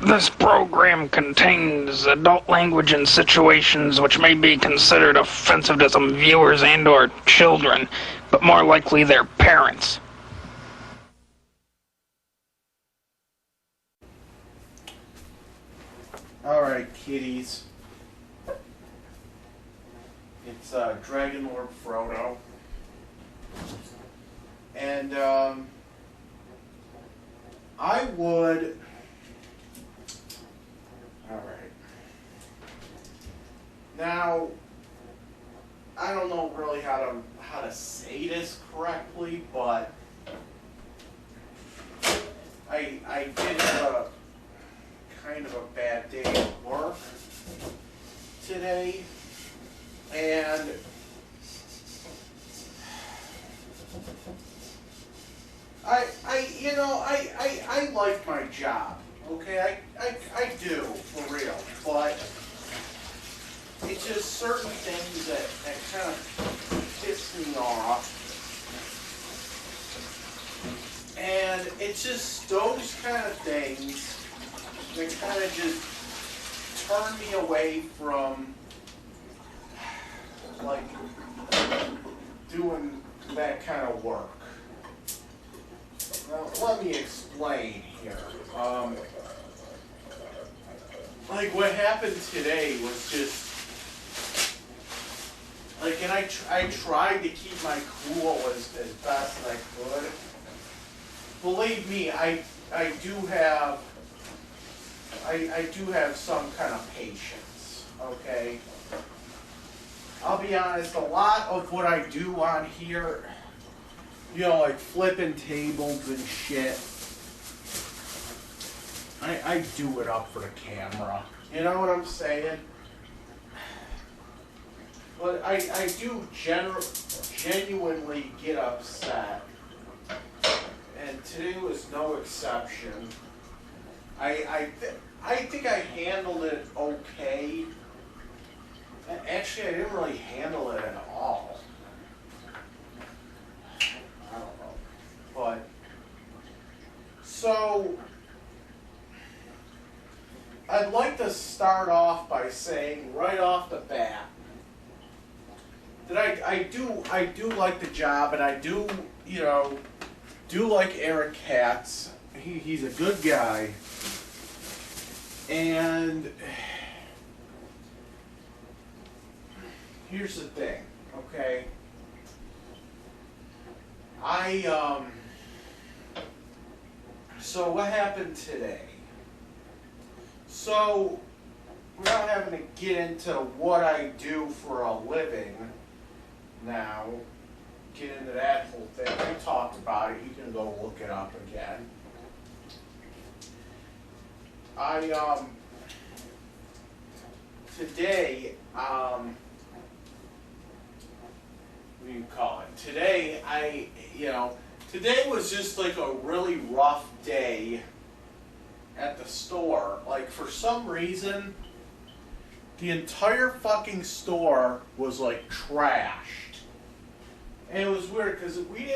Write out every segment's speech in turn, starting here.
This program contains adult language and situations which may be considered offensive to some viewers and/or children, but more likely their parents. Alright, kiddies. It's Dragon Lord Frodo. And I would... Alright. Now, I don't know really how to say this correctly, but I did have a kind of a bad day at work today, and I like my job, okay? I do, for real, but it's just certain things that kind of piss me off, and it's just those kind of things that kind of just turn me away from, like, doing that kind of work. Now, let me explain here. Like, what happened today was just, like, and I tried to keep my cool as best as I could. Believe me, I do have some kind of patience, okay? I'll be honest, a lot of what I do on here, you know, like flipping tables and shit, I do it up for the camera. You know what I'm saying? But I do genuinely get upset. And today was no exception. I think I handled it okay. Actually, I didn't really handle it at all. I don't know. But, so, I'd like to start off by saying right off the bat that I do like the job, and I do, you know, do like Eric Katz. He's a good guy. And here's the thing, okay? So what happened today? So, without having to get into what I do for a living now, get into that whole thing. I talked about it. You can go look it up again. Today, what do you call it? Today, today was just like a really rough day at the store. Like, for some reason, the entire fucking store was like trashed. And it was weird because we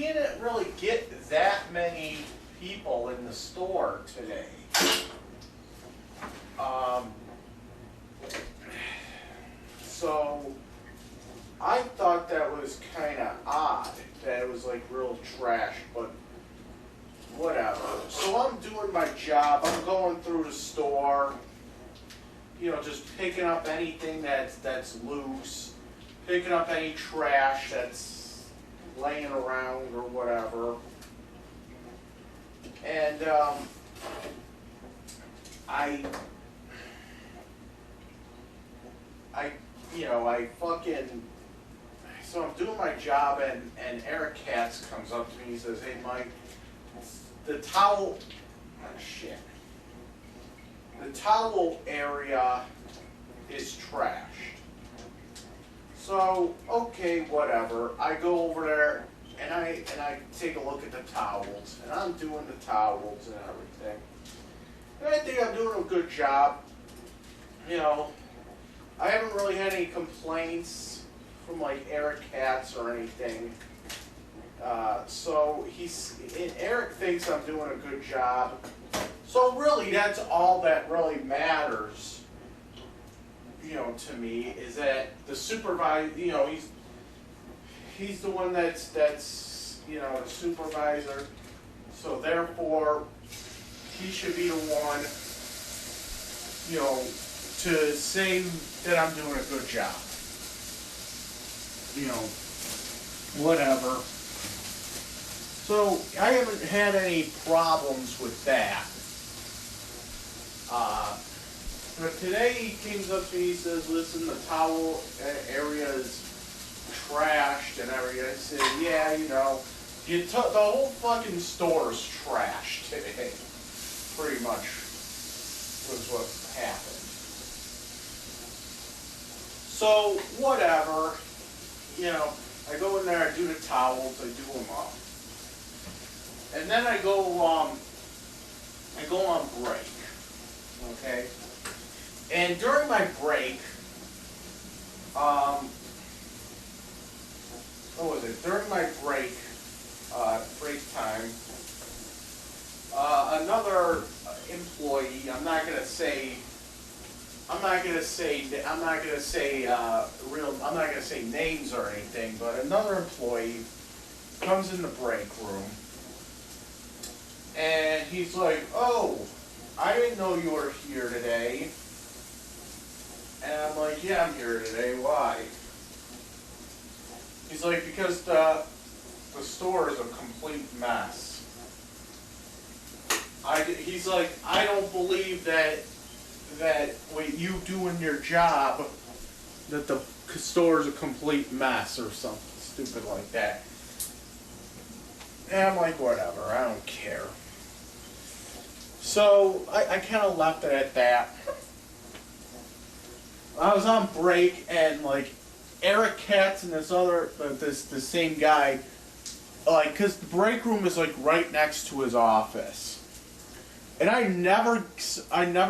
didn't really get that many people in the store today. So I thought that was kind of odd that it was like real trash, but whatever. So I'm doing my job. I'm going through the store, you know, just picking up anything that's loose, picking up any trash that's laying around or whatever. And so I'm doing my job, and Eric Katz comes up to me and he says, "Hey Mike, the towel area is trashed." So, okay, whatever. I go over there and I take a look at the towels, and I'm doing the towels and everything. And I think I'm doing a good job. You know, I haven't really had any complaints from like Eric Katz or anything. So Eric thinks I'm doing a good job. So really, that's all that really matters, to me, is that the supervisor, he's the one that's the supervisor. So therefore, he should be the one, to say that I'm doing a good job. Whatever. So I haven't had any problems with that. But today he comes up to me, he says, listen, the towel area is trashed and everything. I said, yeah, the whole fucking store is trashed today. Pretty much was what happened. So, whatever. I go in there, I do the towels, I do them up. And then I go on break. Okay? And during my break, what was it? During my break time, another employee, I'm not gonna say names or anything, but another employee comes in the break room, and he's like, "Oh, I didn't know you were here today." And I'm like, "Yeah, I'm here today. Why?" He's like, "Because the store is a complete mess." He's like, "I don't believe that what you do in your job, that the store is a complete mess," or something stupid like that. And I'm like, whatever, I don't care. So I kind of left it at that. I was on break, and like Eric Katz and the same guy, like, cause the break room is like right next to his office. And I never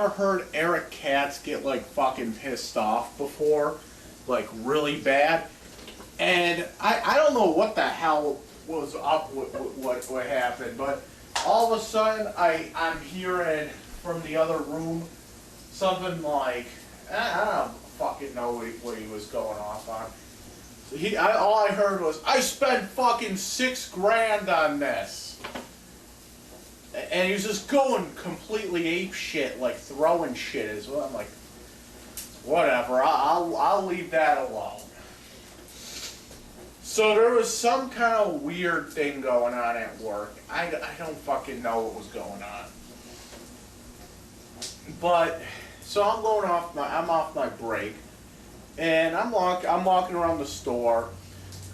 heard Eric Katz get like fucking pissed off before, like really bad. And I don't know what the hell was up with what happened, but all of a sudden I'm hearing from the other room something like, I don't fucking know what he was going off on. So all I heard was, "I spent fucking $6,000 on this." And he was just going completely ape shit, like throwing shit as well. I'm like, whatever, I'll leave that alone. So there was some kind of weird thing going on at work. I don't fucking know what was going on. But so I'm off my break, and I'm walking around the store,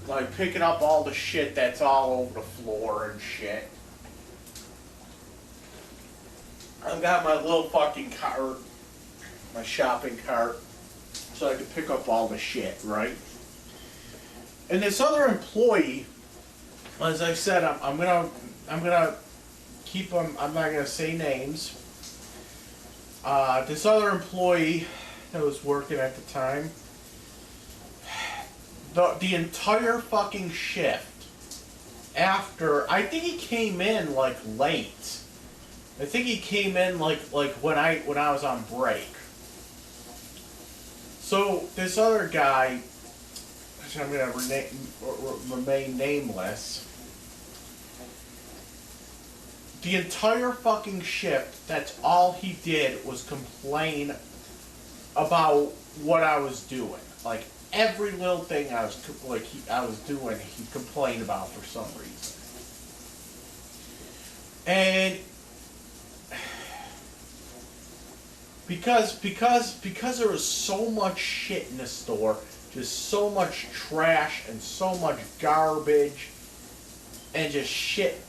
like picking up all the shit that's all over the floor and shit. I've got my little fucking cart, my shopping cart, so I could pick up all the shit, right? And this other employee, as I said, I'm gonna keep them. I'm not gonna say names. This other employee that was working at the time, the entire fucking shift after, I think he came in like late. I think he came in like when I was on break. So this other guy, which I'm gonna remain nameless, the entire fucking shift, that's all he did was complain about what I was doing. Like every little thing I was doing, he complained about for some reason. And because there was so much shit in the store, just so much trash and so much garbage and just shit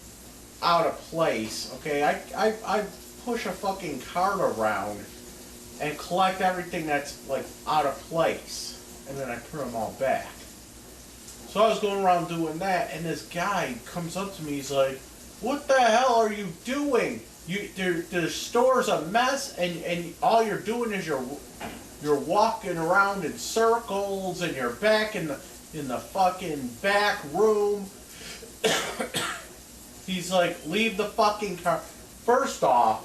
out of place, okay, I push a fucking cart around and collect everything that's like out of place, and then I put them all back. So I was going around doing that, and this guy comes up to me, he's like, "What the hell are you doing? The store's a mess, and all you're doing is you're walking around in circles, and you're back in the fucking back room." He's like, "Leave the fucking car." First off,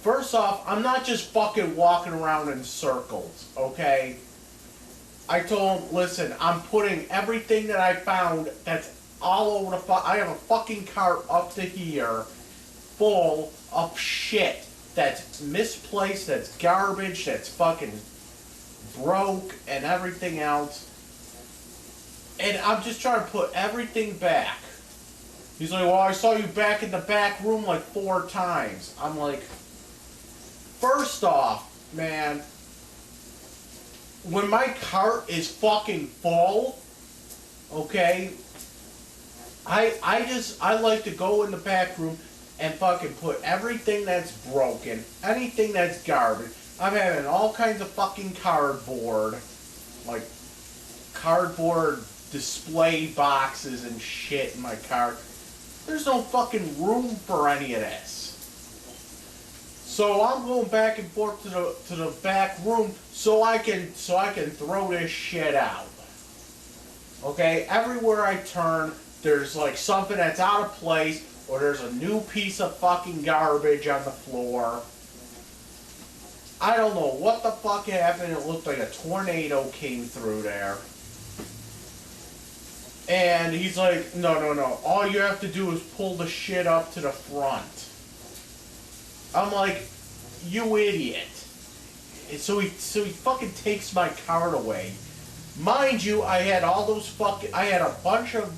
First off, I'm not just fucking walking around in circles, okay? I told him, listen, I'm putting everything that I found that's all over the I have a fucking cart up to here full of shit that's misplaced, that's garbage, that's fucking broke and everything else. And I'm just trying to put everything back. He's like, well, I saw you back in the back room like 4 times. I'm like, first off, man, when my cart is fucking full, okay, I like to go in the back room and fucking put everything that's broken, anything that's garbage. I'm having all kinds of fucking cardboard, like cardboard display boxes and shit in my cart. There's no fucking room for any of this. So I'm going back and forth to the back room so I can throw this shit out. Okay, everywhere I turn, there's like something that's out of place, or there's a new piece of fucking garbage on the floor. I don't know what the fuck happened. It looked like a tornado came through there. And he's like, no. All you have to do is pull the shit up to the front. I'm like, you idiot. And so he fucking takes my cart away. Mind you, I had a bunch of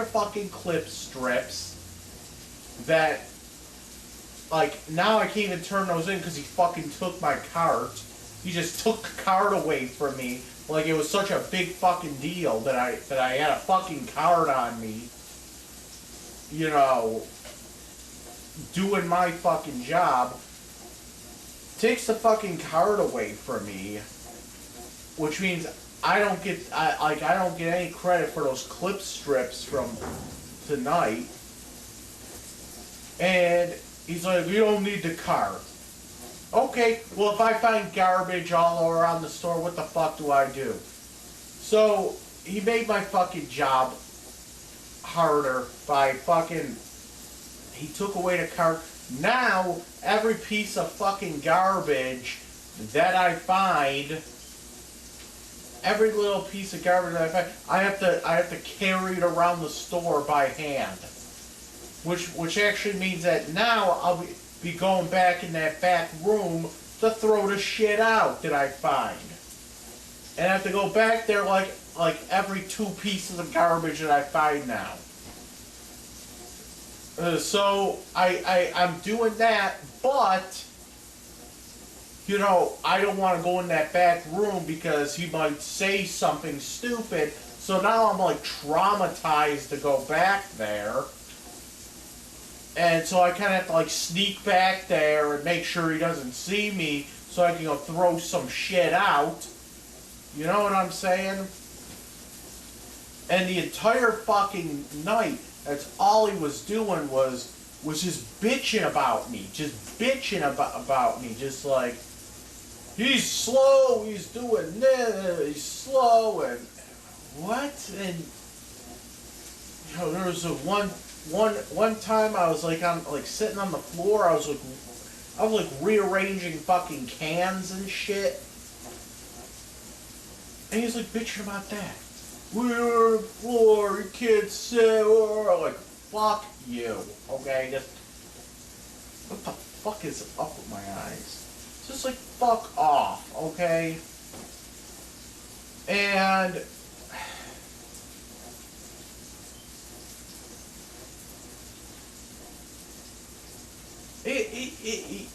fucking clip strips that, like, now I can't even turn those in because he fucking took my cart. He just took the cart away from me. Like it was such a big fucking deal that I had a fucking cart on me, you know, doing my fucking job. Takes the fucking cart away from me, which means I don't get any credit for those clip strips from tonight. And he's like, "You don't need the cart." Okay, well, if I find garbage all around the store, what the fuck do I do? So, he made my fucking job harder by fucking... He took away the cart. Now, every piece of fucking garbage that I find, every little piece of garbage that I find, I have to carry it around the store by hand. Which actually means that now I'll be going back in that back room to throw the shit out that I find. And I have to go back there like every 2 pieces of garbage that I find now. So I'm doing that, but you know, I don't want to go in that back room because he might say something stupid. So now I'm like traumatized to go back there. And so I kind of have to like sneak back there and make sure he doesn't see me so I can go throw some shit out. You know what I'm saying? And the entire fucking night, that's all he was doing was just bitching about me. Just bitching about me. Just like, he's slow, he's doing this, he's slow, and what? And, you know, there was one time I was like sitting on the floor. I was like rearranging fucking cans and shit, and he's like bitching about that. We're on the floor, you can't sit. Like, fuck you, okay? Just what the fuck is up with my eyes? Just like fuck off, okay? And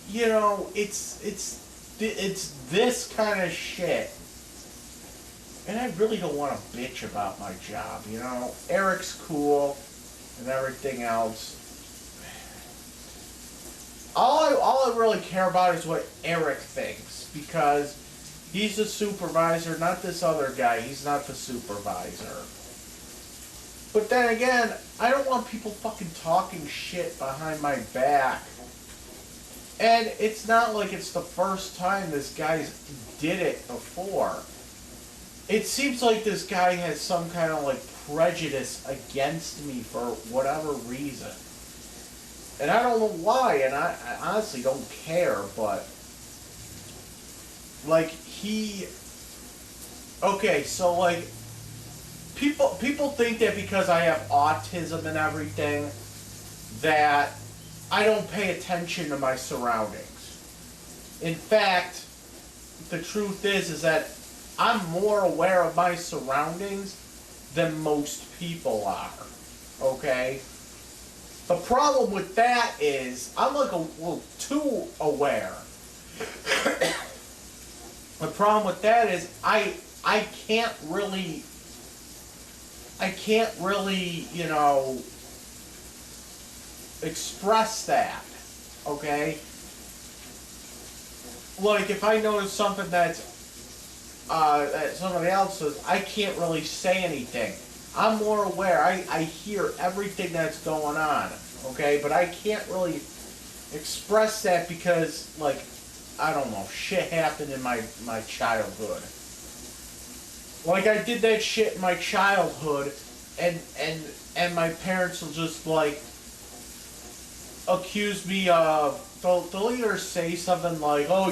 you know, it's this kind of shit, and I really don't want to bitch about my job. You know, Eric's cool and everything else. All I really care about is what Eric thinks, because he's the supervisor, not this other guy. He's not the supervisor. But then again, I don't want people fucking talking shit behind my back. And it's not like it's the first time this guy's did it before. It seems like this guy has some kind of like prejudice against me for whatever reason. And I don't know why, and I honestly don't care, but like okay, so like people think that because I have autism and everything that I don't pay attention to my surroundings. In fact, the truth is that I'm more aware of my surroundings than most people are. Okay? The problem with that is I'm like a little too aware. The problem with that is I can't really, you know, express that. Okay? Like if I notice something that somebody else says, I can't really say anything. I'm more aware. I hear everything that's going on, okay? But I can't really express that because, like, I don't know, shit happened in my childhood. Like, I did that shit in my childhood, and my parents will just, like, accuse me of, they'll either say something like, oh,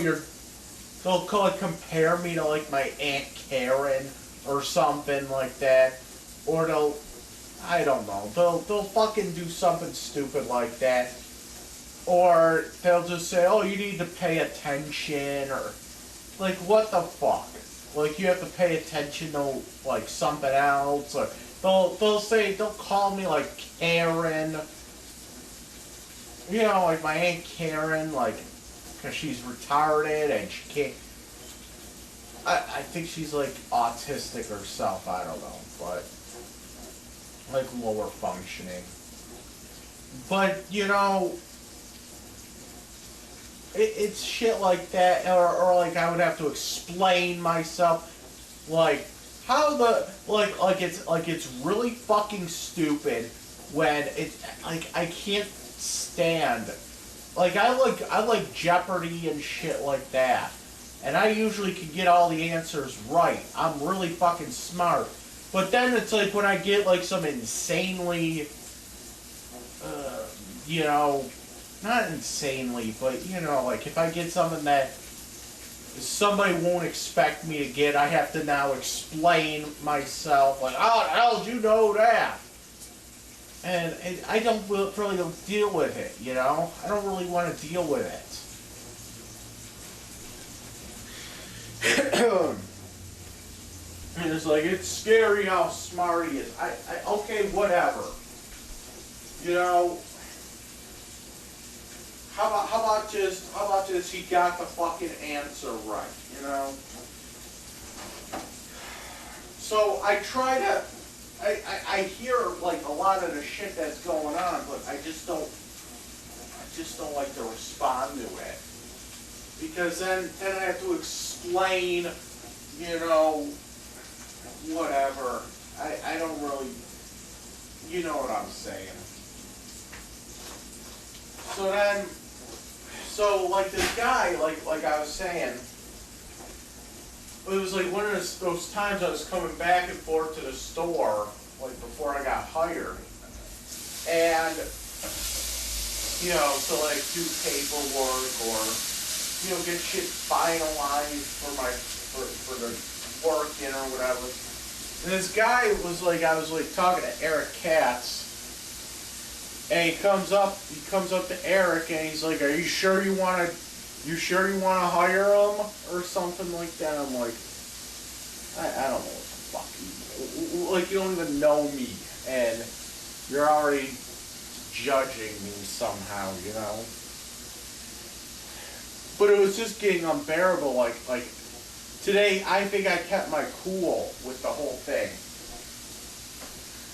they'll like, compare me to, like, my Aunt Karen or something like that. Or I don't know, they'll fucking do something stupid like that. Or they'll just say, oh, you need to pay attention, or, like, what the fuck? Like, you have to pay attention to, like, something else, or they'll call me, like, Karen. You know, like, my Aunt Karen, like, because she's retarded and she can't, I think she's, like, autistic herself, I don't know, but like lower functioning. But, you know, it's shit like that, or like I would have to explain myself, like how it's really fucking stupid when it's like I can't stand, like I like Jeopardy and shit like that, and I usually can get all the answers right. I'm really fucking smart. But then it's like when I get like some insanely, you know, not insanely, but you know, like if I get something that somebody won't expect me to get, I have to now explain myself, like, how the hell did you know that? And I don't really deal with it, you know? I don't really want to deal with it. And it's like, it's scary how smart he is. Okay, whatever. You know, how about just he got the fucking answer right, you know? So I try to, I hear like a lot of the shit that's going on, but I just don't like to respond to it. Because then I have to explain, you know, whatever. I don't really, you know what I'm saying. So like this guy, like I was saying, it was like one of those times I was coming back and forth to the store, like before I got hired, and you know, to like do paperwork or you know get shit finalized for the work, you know, whatever. And this guy was like, I was like talking to Eric Katz, and he comes up to Eric and he's like, "Are you sure you want to hire him or something like that?" I'm like, I don't know what the fuck. Like you don't even know me and you're already judging me somehow, you know. But it was just getting unbearable. Like today, I think I kept my cool with the whole thing.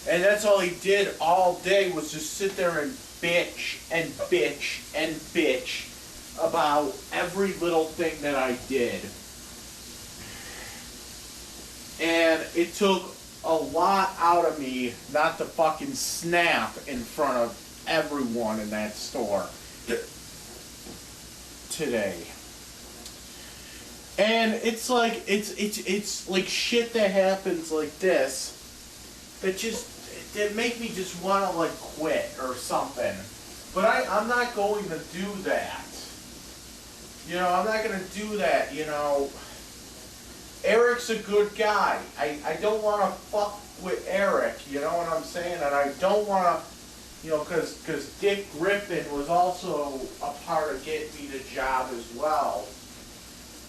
And that's all he did all day was just sit there and bitch and bitch and bitch about every little thing that I did. And it took a lot out of me not to fucking snap in front of everyone in that store today. And it's like it's like shit that happens like this that make me just want to like quit or something. But I'm not going to do that. You know, I'm not going to do that, you know. Eric's a good guy. I don't want to fuck with Eric, you know what I'm saying? And I don't want to, you know, because Dick Griffin was also a part of getting me the job as well.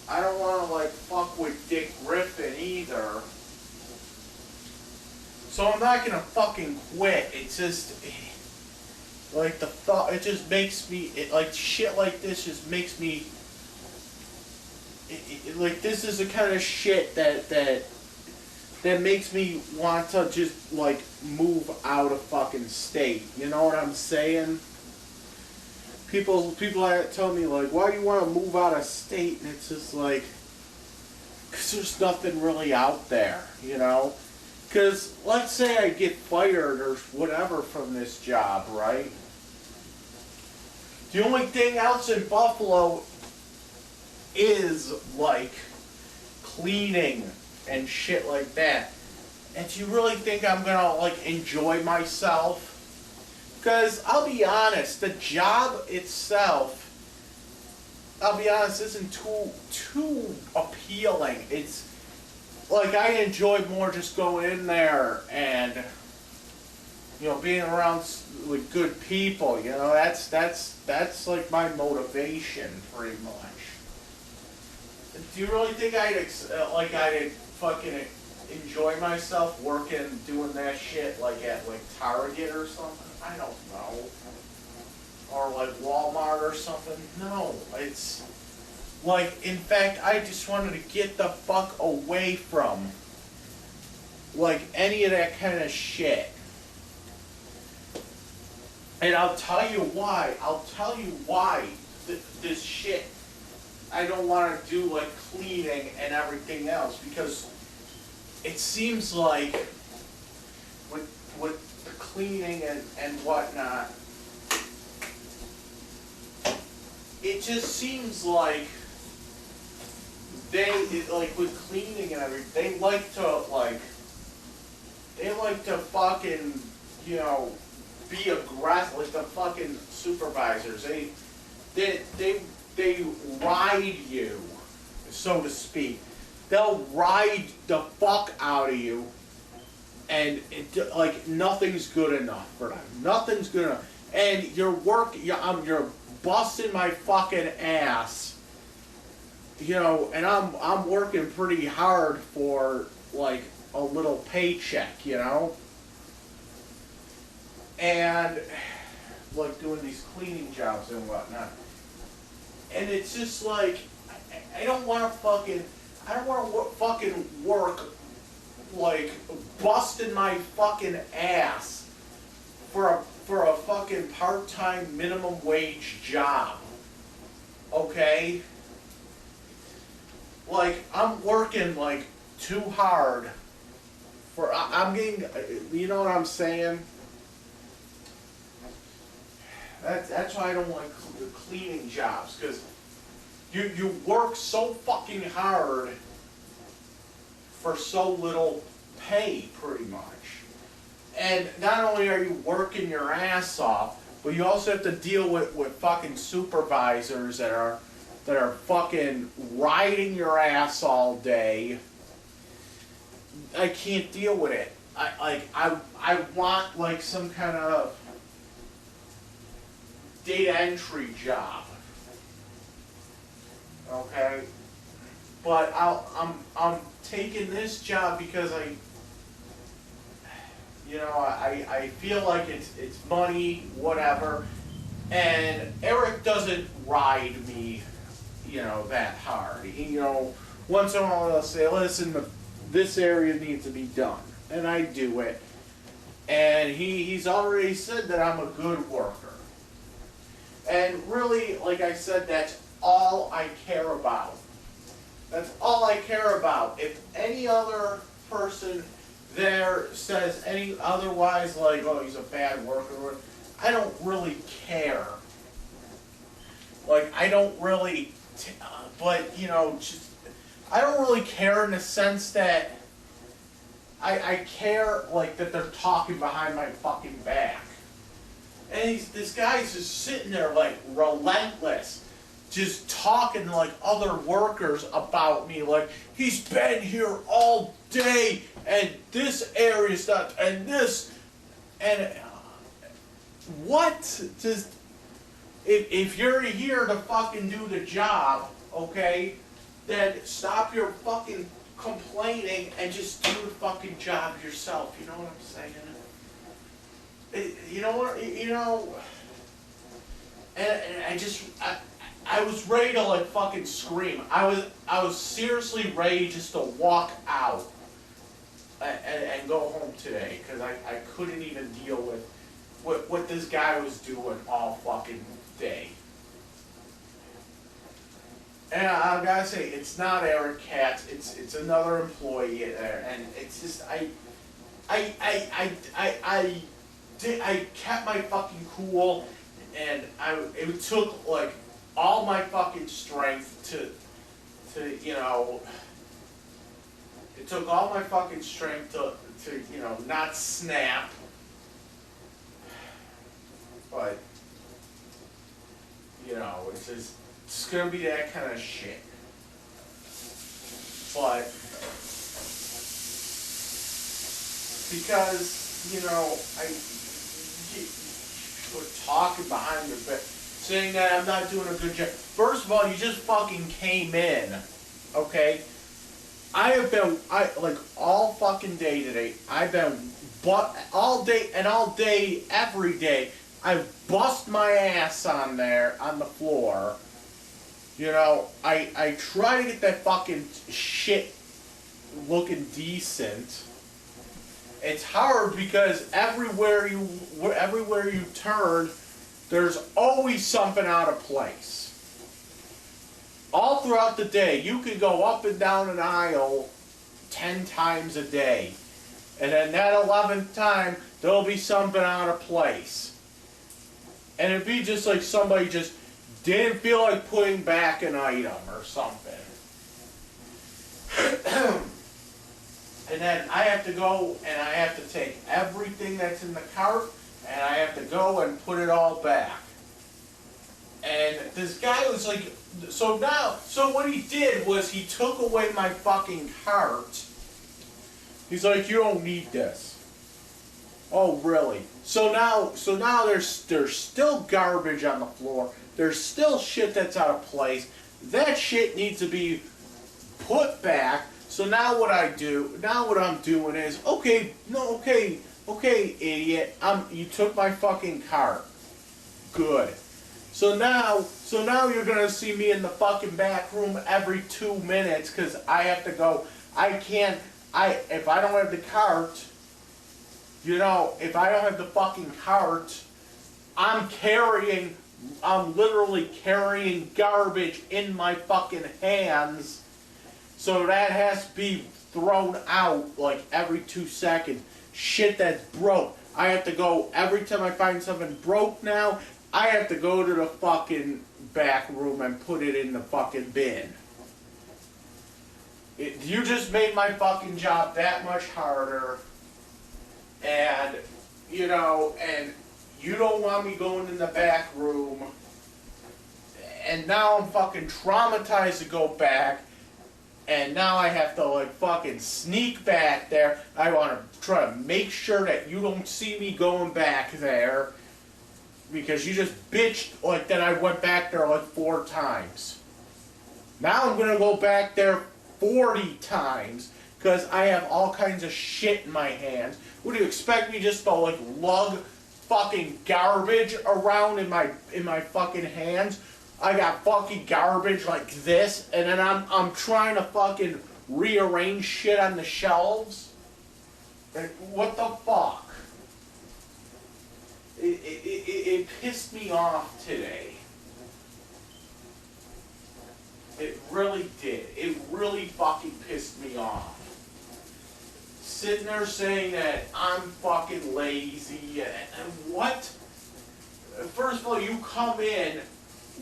I don't want to, like, fuck with Dick Griffin either. So I'm not going to fucking quit. It's just, like, the thought, it just makes me, like, shit like this just makes me, like, this is the kind of shit that makes me want to just, like, move out of fucking state. You know what I'm saying? People tell me, like, why do you want to move out of state? And it's just like, because there's nothing really out there, you know? Because let's say I get fired or whatever from this job, right? The only thing else in Buffalo is, like, cleaning and shit like that. And do you really think I'm gonna, like, enjoy myself? Because I'll be honest, the job itself, I'll be honest, isn't too appealing. It's like I enjoy more just going in there and, you know, being around with good people. You know, that's like my motivation pretty much. Do you really think I'd fucking enjoy myself working, doing that shit like at like Target or something? I don't know. Or like Walmart or something? No, it's like, in fact, I just wanted to get the fuck away from like any of that kind of shit. And I'll tell you why. This shit I don't want to do, like cleaning and everything else, because it seems like with the cleaning and whatnot, it just seems like like with cleaning and everything, they like to fucking, you know, be aggressive, like the fucking supervisors. They ride you, so to speak. They'll ride the fuck out of you, and like nothing's good enough for them. Nothing's good enough, and you're busting my fucking ass. You know, and I'm working pretty hard for like a little paycheck, you know, and like doing these cleaning jobs and whatnot. And it's just like I don't want to fucking work like busting my fucking ass for a fucking part-time minimum wage job. Okay? Like, I'm working, like, too hard for, I'm getting, you know what I'm saying? That's why I don't like cleaning jobs, because you work so fucking hard for so little pay, pretty much. And not only are you working your ass off, but you also have to deal with fucking supervisors that are fucking riding your ass all day. I can't deal with it. I want like some kind of data entry job. Okay? But I'm taking this job because I feel like it's money, whatever. And Eric doesn't ride me, you know, that hard. You know, once in a while he'll say, listen, this area needs to be done. And I do it. And he's already said that I'm a good worker. And really, like I said, that's all I care about. That's all I care about. If any other person there says any otherwise, like, oh, he's a bad worker, I don't really care. Like, I don't really, but, you know, just, I don't really care in the sense that I care, like, that they're talking behind my fucking back. And this guy's just sitting there like relentless, just talking to like other workers about me, like he's been here all day, and this area's not, and this, and what? Just if you're here to fucking do the job, okay, then stop your fucking complaining and just do the fucking job yourself. You know what I'm saying? You know what? You know, and I was ready to like fucking scream. I was seriously ready just to walk out and go home today because I couldn't even deal with what this guy was doing all fucking day. And I gotta say, it's not Eric Katz. It's another employee there, and it's just I kept my fucking cool, and it took like all my fucking strength to you know. It took all my fucking strength to you know not snap, but you know it's gonna be that kind of shit. But because you know we're talking behind your back, saying that I'm not doing a good job. First of all, you just fucking came in, okay? I have been, like all fucking day today, I've been, all day, every day, I bust my ass on there, on the floor. You know, I try to get that fucking shit looking decent. It's hard because everywhere you turn, there's always something out of place. All throughout the day, you can go up and down an aisle 10 times a day. And then that 11th time, there'll be something out of place. And it'd be just like somebody just didn't feel like putting back an item or something. And then I have to go and I have to take everything that's in the cart and I have to go and put it all back. And this guy was like, so what he did was he took away my fucking cart. He's like, you don't need this. Oh, really? So now there's still garbage on the floor. There's still shit that's out of place. That shit needs to be put back. So now what I'm doing is, okay, idiot. You took my fucking cart. Good. So now you're gonna see me in the fucking back room every 2 minutes because I have to go. If I don't have the cart, you know, if I don't have the fucking cart, I'm literally carrying garbage in my fucking hands. So that has to be thrown out like every 2 seconds. Shit that's broke. I have to go every time I find something broke now. I have to go to the fucking back room and put it in the fucking bin. You just made my fucking job that much harder. And, you know, and you don't want me going in the back room. And now I'm fucking traumatized to go back. And now I have to like fucking sneak back there. I want to try to make sure that you don't see me going back there. Because you just bitched like that I went back there like 4 times. Now I'm going to go back there 40 times. Because I have all kinds of shit in my hands. Would you expect me just to like lug fucking garbage around in my fucking hands? I got fucking garbage like this, and then I'm trying to fucking rearrange shit on the shelves. Like, what the fuck? It pissed me off today. It really did. It really fucking pissed me off. Sitting there saying that I'm fucking lazy and what? First of all, you come in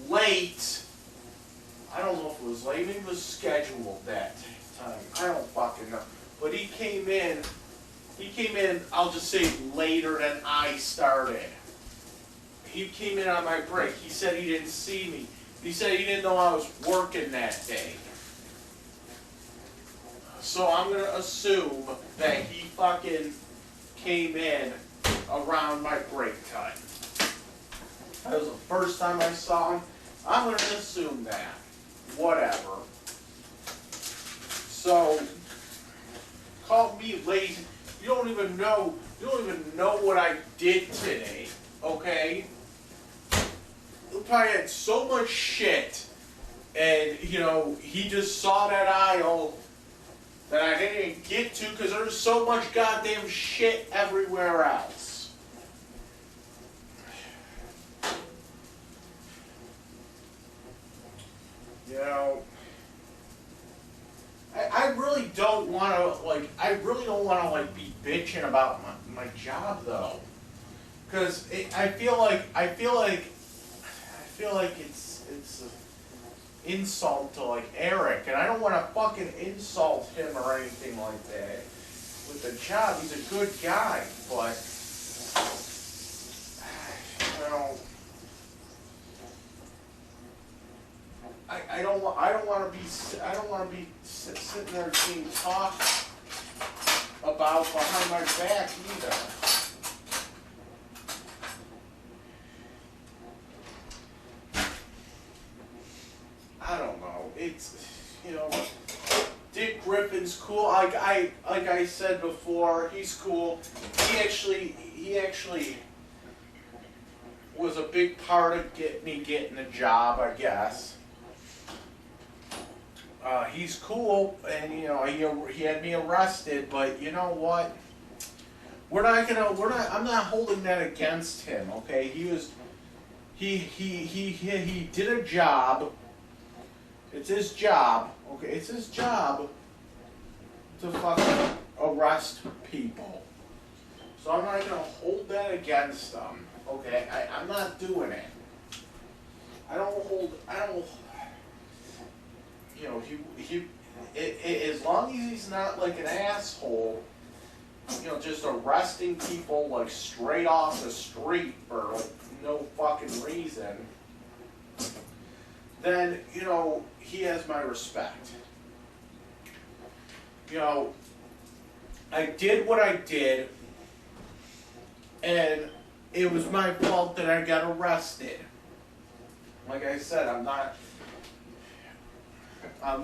late. I don't know if it was late. Maybe it was scheduled that time. I don't fucking know. But he came in, I'll just say later than I started. he came in on my break. He said he didn't see me. He said he didn't know I was working that day. So I'm gonna assume that he fucking came in around my break time. That was the first time I saw him. I'm gonna assume that. Whatever. So, call me lazy. You don't even know what I did today, okay? You probably had so much shit, and, he just saw that aisle that I didn't get to because there's so much goddamn shit everywhere else. I really don't want to, be bitching about my job, though. Because I feel like it's an insult to, Eric, and I don't want to fucking insult him or anything like that with the job. He's a good guy, but, I don't want to be sitting there being talked about behind my back either. I don't know. It's Dick Griffin's cool. Like I said before, he's cool. He actually was a big part of me getting a job, I guess. He's cool, and he had me arrested, but you know what? I'm not holding that against him, okay? He did a job. It's his job, okay? It's his job to fucking arrest people. So I'm not gonna hold that against him, okay? I'm not doing it. As long as he's not like an asshole, just arresting people straight off the street for no fucking reason, then, he has my respect. I did what I did, and it was my fault that I got arrested. Like I said, I'm not, I'm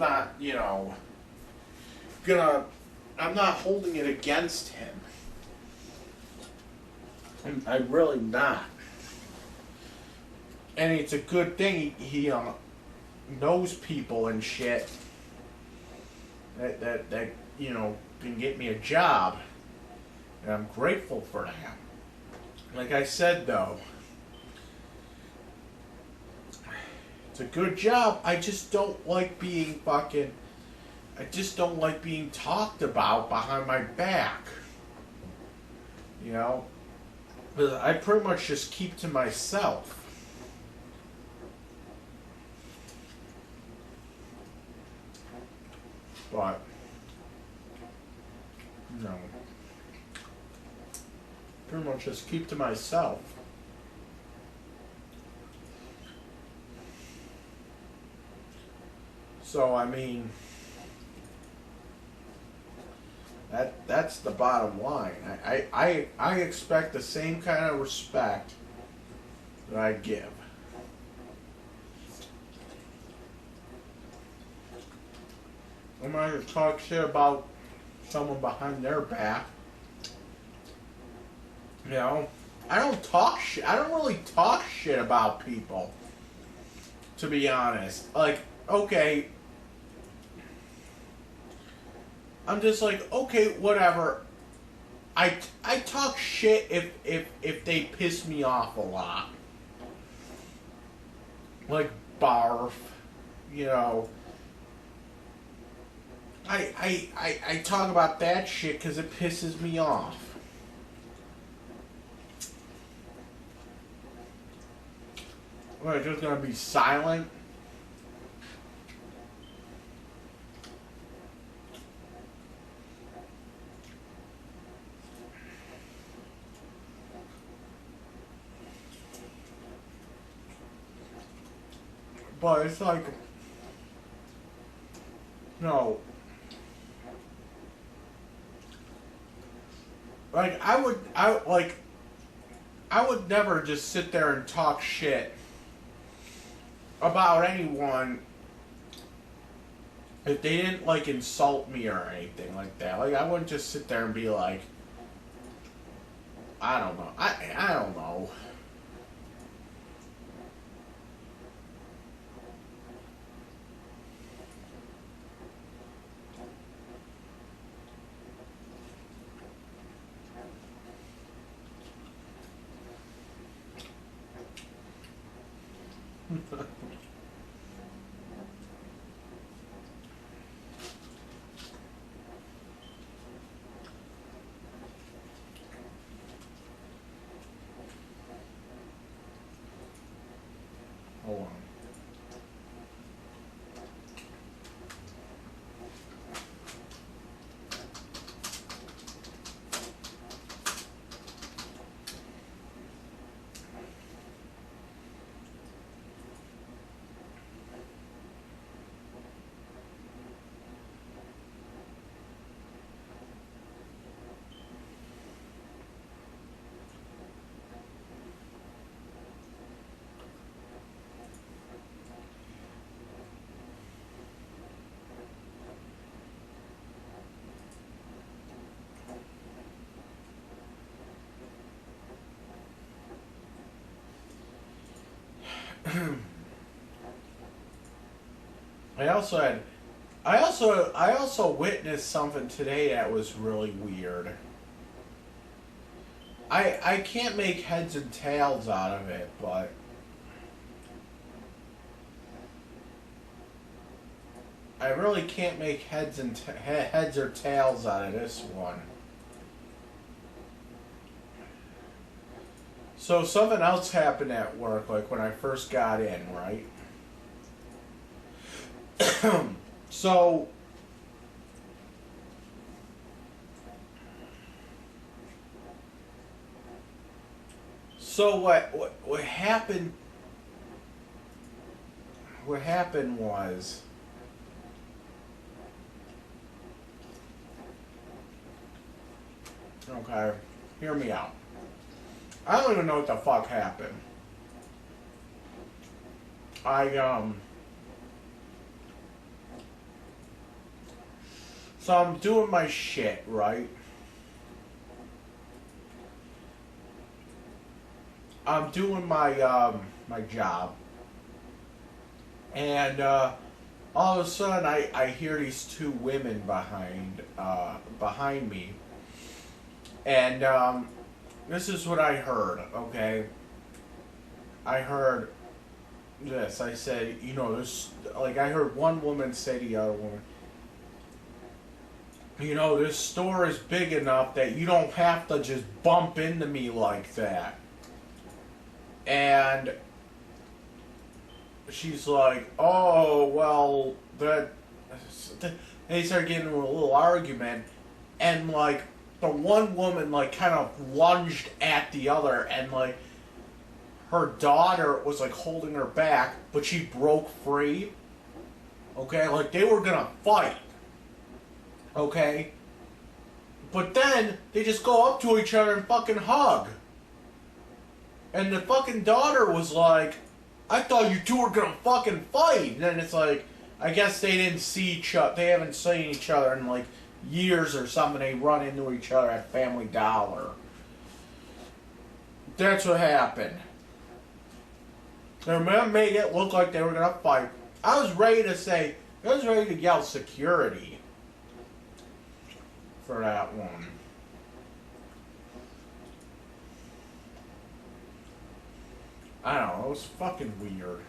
not holding it against him. I'm really not. And it's a good thing he knows people and shit that can get me a job. And I'm grateful for that. Like I said, though, it's a good job. I just don't like being talked about behind my back. Because I pretty much just keep to myself. But, pretty much just keep to myself. So, that's the bottom line. I expect the same kind of respect that I give. I'm not going to talk shit about someone behind their back. I don't talk shit. I don't really talk shit about people, to be honest. Okay, I'm just okay, whatever. I talk shit if they piss me off a lot. Barf, I talk about that shit because it pisses me off. What, just gonna be silent? But it's like, no. Like, I would never just sit there and talk shit about anyone if they didn't, like, insult me or anything like that. Like, I wouldn't just sit there and be like, I don't know. I don't know. Hold on. I also witnessed something today that was really weird. I can't make heads and tails out of it, but I really can't make heads or tails out of this one. So something else happened at work, like when I first got in, right? So what happened? What happened was, okay, hear me out. I don't even know what the fuck happened. So I'm doing my shit, right? I'm doing my job. And all of a sudden I hear these two women behind me. And this is what I heard, okay? I heard this. I said, you know, this, like, I heard one woman say to the other woman, you know, this store is big enough that you don't have to just bump into me like that. And she's like, oh, well, they start getting into a little argument, and, like, the one woman, like, kind of lunged at the other, and, like, her daughter was, like, holding her back, but she broke free. Okay? Like, they were gonna fight. Okay? But then, they just go up to each other and fucking hug. And the fucking daughter was like, I thought you two were gonna fucking fight. And then it's like, I guess they didn't see each other. They haven't seen each other in, like, years or something. They run into each other at Family Dollar. That's what happened. They made it look like they were gonna fight. I was ready to yell security for that one. I don't know, it was fucking weird.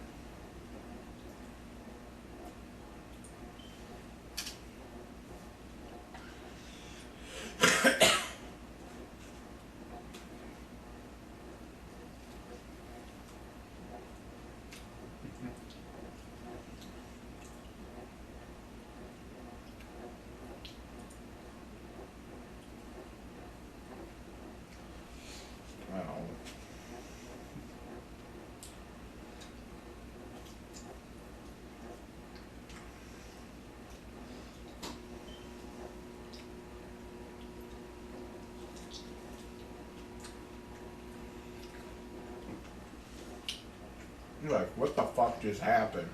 Like, what the fuck just happened?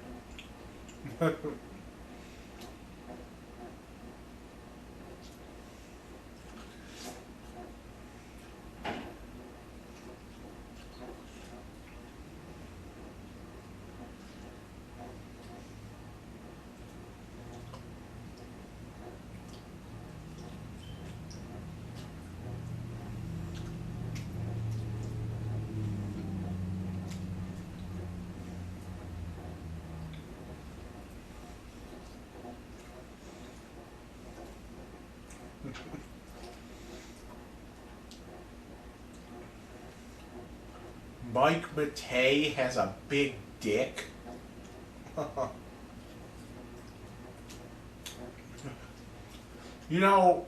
Mike Matei has a big dick. You know,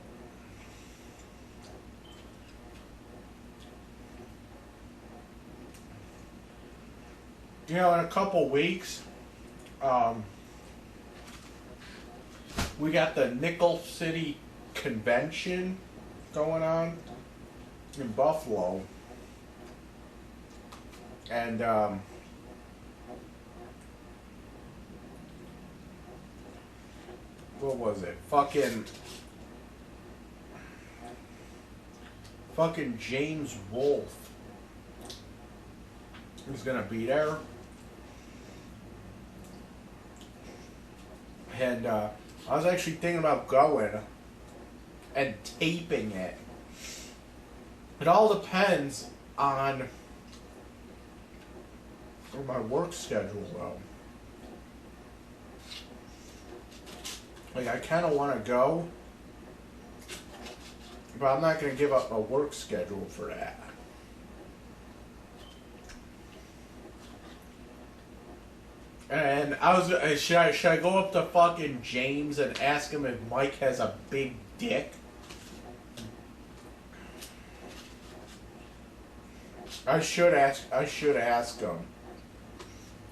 in a couple weeks, we got the Nickel City Convention going on in Buffalo. And, what was it? Fucking James Wolfe is gonna be there. And, I was actually thinking about going and taping it. It all depends on my work schedule, though. Like, I kind of want to go, but I'm not going to give up a work schedule for that. And I was, should I go up to fucking James and ask him if Mike has a big dick? I should ask him.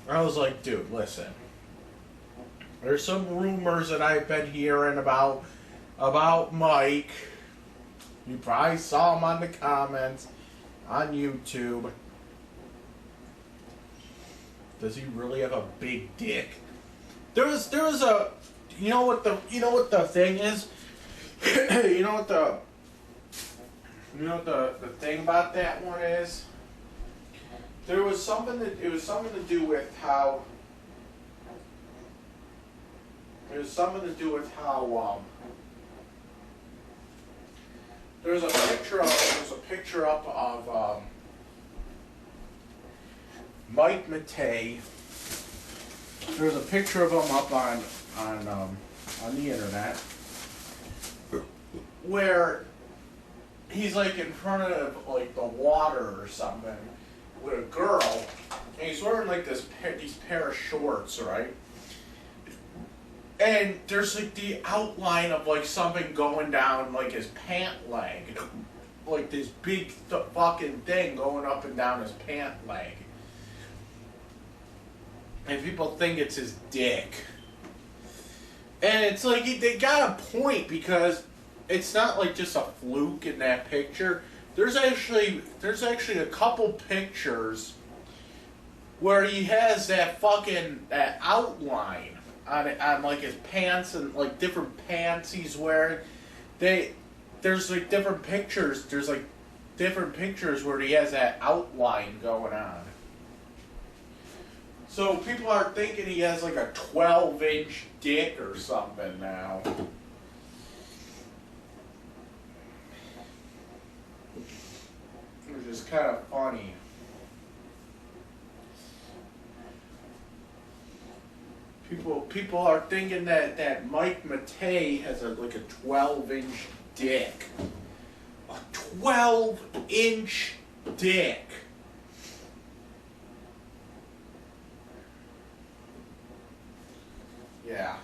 I was like, dude, listen. There's some rumors that I've been hearing about Mike. You probably saw them on the comments on YouTube. Does he really have a big dick? There was a, you know what the thing is? you know what the thing about that one is? It was something to do with how there's a picture up of Mike Matei. There's a picture of him up on the internet where he's like in front of like the water or something with a girl, and he's wearing like these pair of shorts, right? And there's like the outline of like something going down like his pant leg, like this big fucking thing going up and down his pant leg. And people think it's his dick. And it's like they got a point, because it's not like just a fluke in that picture. There's actually a couple pictures where he has that outline on like his pants and like different pants he's wearing. There's like different pictures. There's like different pictures where he has that outline going on. So people are thinking he has like a 12-inch dick or something now. Which is kind of funny. People are thinking that Mike Matei has like a 12-inch dick. A 12-inch dick. Yeah.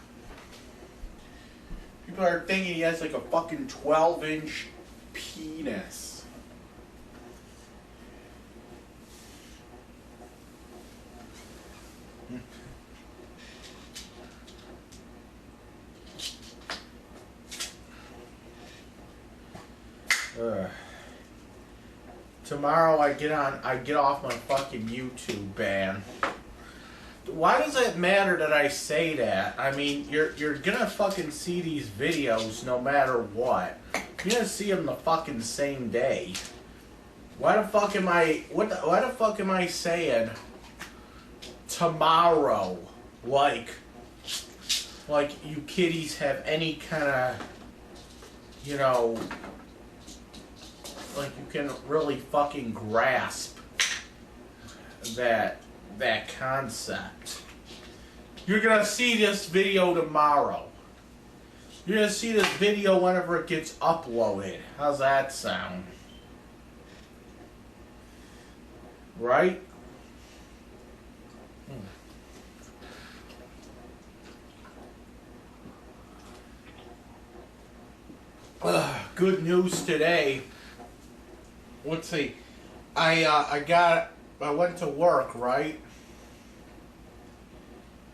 People are thinking he has like a fucking 12-inch penis. Tomorrow I get off my fucking YouTube ban. why does it matter that I say that? I mean, you're gonna fucking see these videos no matter what. You're gonna see them the fucking same day. Why the fuck am I? Why the fuck am I saying tomorrow? Like you kiddies have any kind of, you know, like you can really fucking grasp that concept. You're gonna see this video tomorrow. You're gonna see this video whenever it gets uploaded. How's that sound? Right? Good news today. Let's see. I went to work, right?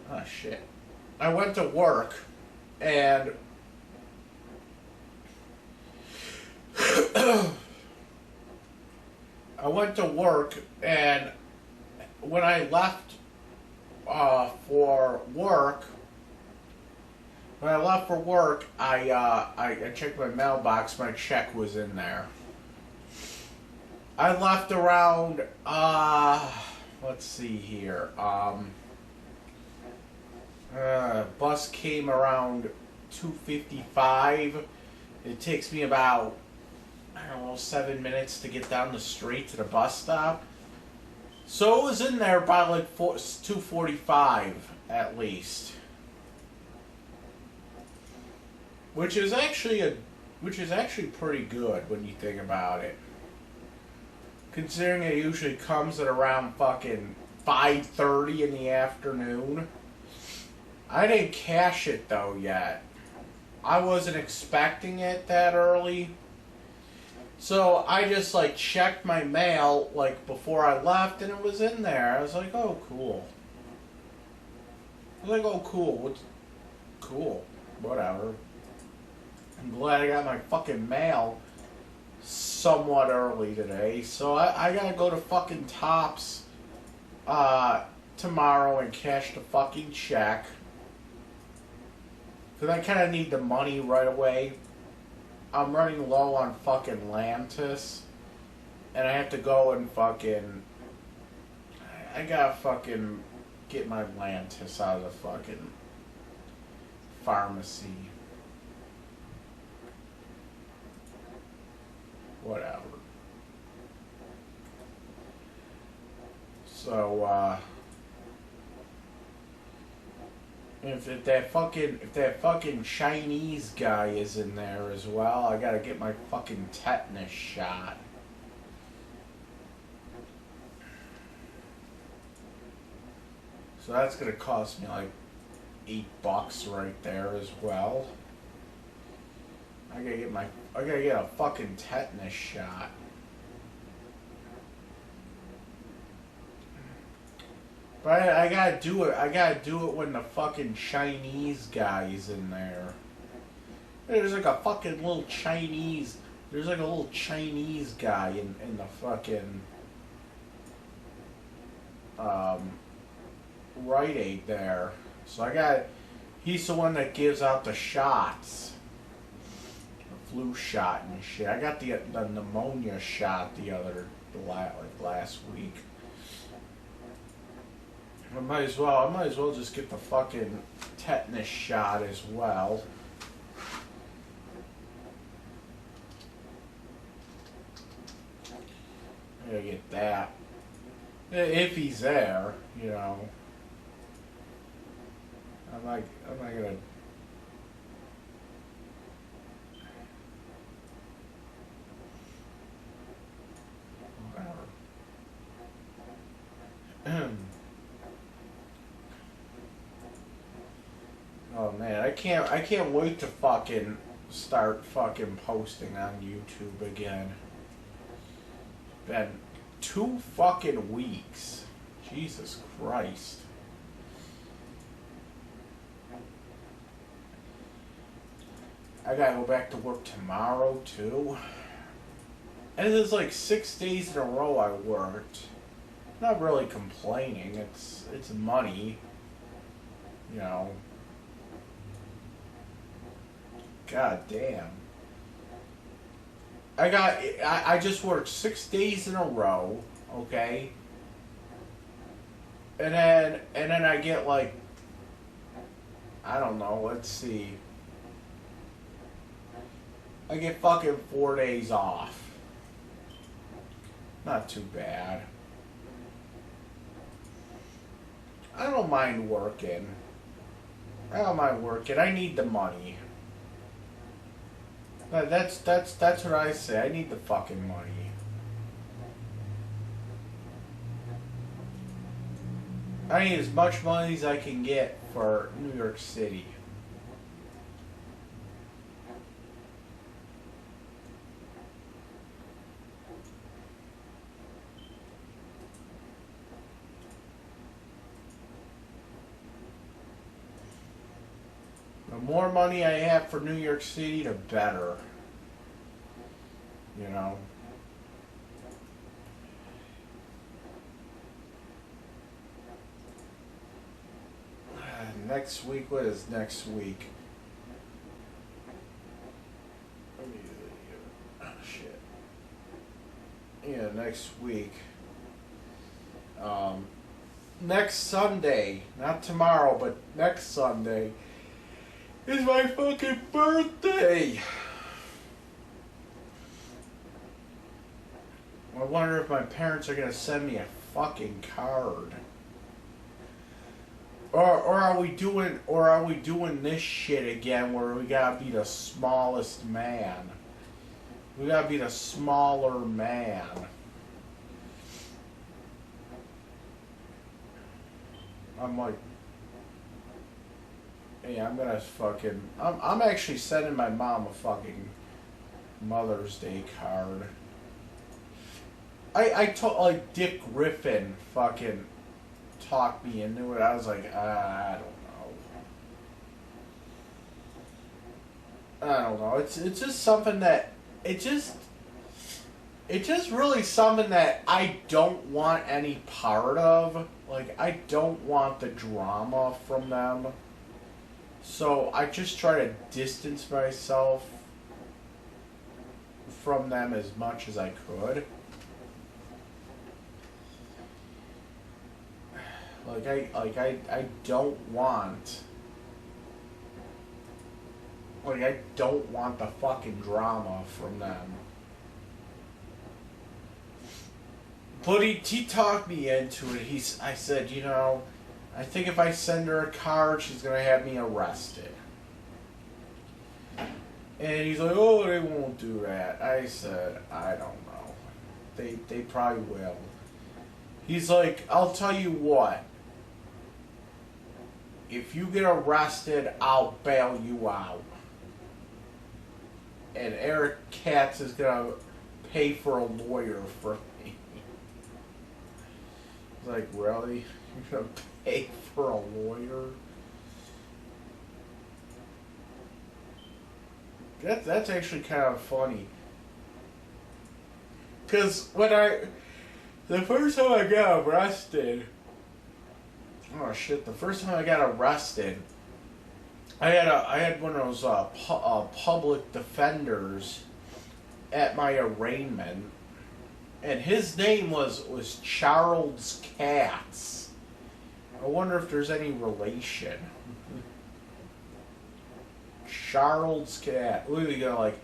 Oh shit. I went to work and when I left for work, I checked my mailbox. My check was in there. I left around let's see here. Bus came around 2:55. It takes me about, I don't know, 7 minutes to get down the street to the bus stop. So it was in there by like 2:45 at least. Which is actually pretty good when you think about it. Considering it usually comes at around fucking 5:30 in the afternoon. I didn't cash it though yet. I wasn't expecting it that early. So I just like checked my mail like before I left and it was in there. I was like, oh cool. What's cool? Whatever. I'm glad I got my fucking mail somewhat early today. So I gotta go to fucking Tops tomorrow and cash the fucking check. Because I kind of need the money right away. I'm running low on fucking Lantus. And I have to go and fucking... I gotta fucking get my Lantus out of the fucking pharmacy. Whatever. So, if that fucking Chinese guy is in there as well, I gotta get my fucking tetanus shot. So that's gonna cost me like $8 right there as well. I gotta get a fucking tetanus shot. But I gotta do it. I gotta do it when the fucking Chinese guy is in there. There's like a fucking little Chinese. There's like a little Chinese guy in the fucking Rite Aid there. So I got. He's the one that gives out the shots. Flu shot and shit. I got the pneumonia shot last week. I might as well just get the fucking tetanus shot as well. I gotta get that. If he's there, you know. I'm not gonna. Oh man, I can't wait to fucking start fucking posting on YouTube again. It's been 2 fucking weeks. Jesus Christ. I gotta go back to work tomorrow too. And it's like 6 days in a row I worked. Not really complaining. It's money. You know. God damn. I just worked 6 days in a row, okay? And then I get like, I don't know, let's see. I get fucking 4 days off. Not too bad. I don't mind working. I don't mind working. I need the money. That's what I say. I need the fucking money. I need as much money as I can get for New York City. The more money I have for New York City, the better. You know? Next week, what is next week? Let me oh, shit. Yeah, next week. Next Sunday, not tomorrow, but next Sunday, is my fucking birthday. I wonder if my parents are gonna send me a fucking card. Or are we doing this shit again where we gotta be the smallest man? We gotta be the smaller man. I'm like, hey, I'm gonna fucking, I'm actually sending my mom a fucking Mother's Day card. I told, like, Dick Griffin fucking talked me into it. I was like, I don't know. It's just something that it's just really something that I don't want any part of. Like, I don't want the drama from them. So I just try to distance myself from them as much as I could. I don't want, like, I don't want the fucking drama from them. But he talked me into it. I said, you know, I think if I send her a card, she's gonna have me arrested. And he's like, oh, they won't do that. I said, I don't know. They probably will. He's like, I'll tell you what. If you get arrested, I'll bail you out. And Eric Katz is gonna pay for a lawyer for me. He's like, really? You're gonna pay for a lawyer? That's actually kind of funny. Cause the first time I got arrested, oh shit! The first time I got arrested, I had one of those public defenders at my arraignment, and his name was Charles Katz. I wonder if there's any relation. Charles Katz. What are you gonna like?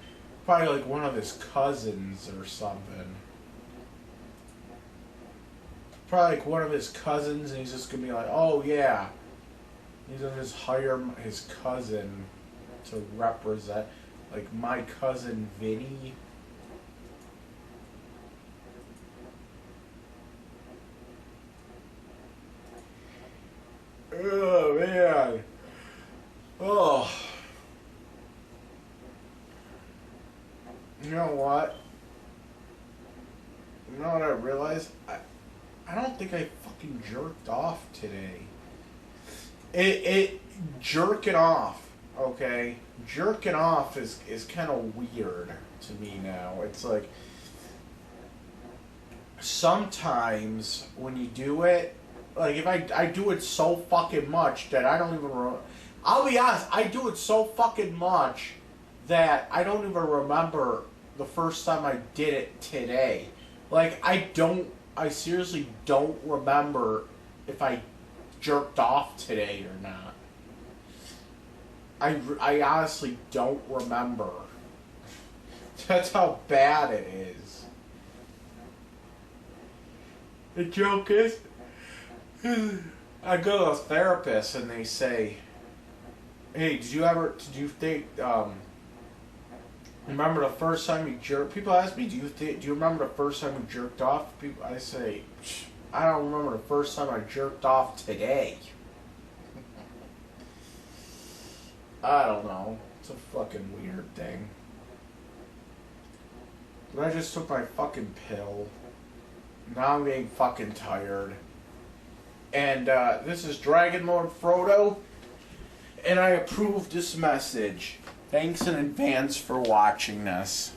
Probably like one of his cousins or something. Probably like one of his cousins, and he's just gonna be like, oh yeah. He's gonna just hire his cousin to represent, like, my cousin Vinny. Oh man. Oh. You know what? You know what I realized? I don't think I fucking jerked off today. It jerking off, okay? Jerking off is kind of weird to me now. It's like sometimes when you do it, like if I do it so fucking much that I don't even. I'll be honest. I do it so fucking much that I don't even remember the first time I did it today. Like I seriously don't remember if I jerked off today or not. I honestly don't remember. That's how bad it is. The joke is, I go to a therapist and they say, "Hey, did you think, remember the first time you jerked?" People ask me, do you remember the first time you jerked off? I say, I don't remember the first time I jerked off today. I don't know. It's a fucking weird thing. But I just took my fucking pill. Now I'm getting fucking tired. And this is Dragon Lord Frodo. And I approve this message. Thanks in advance for watching this.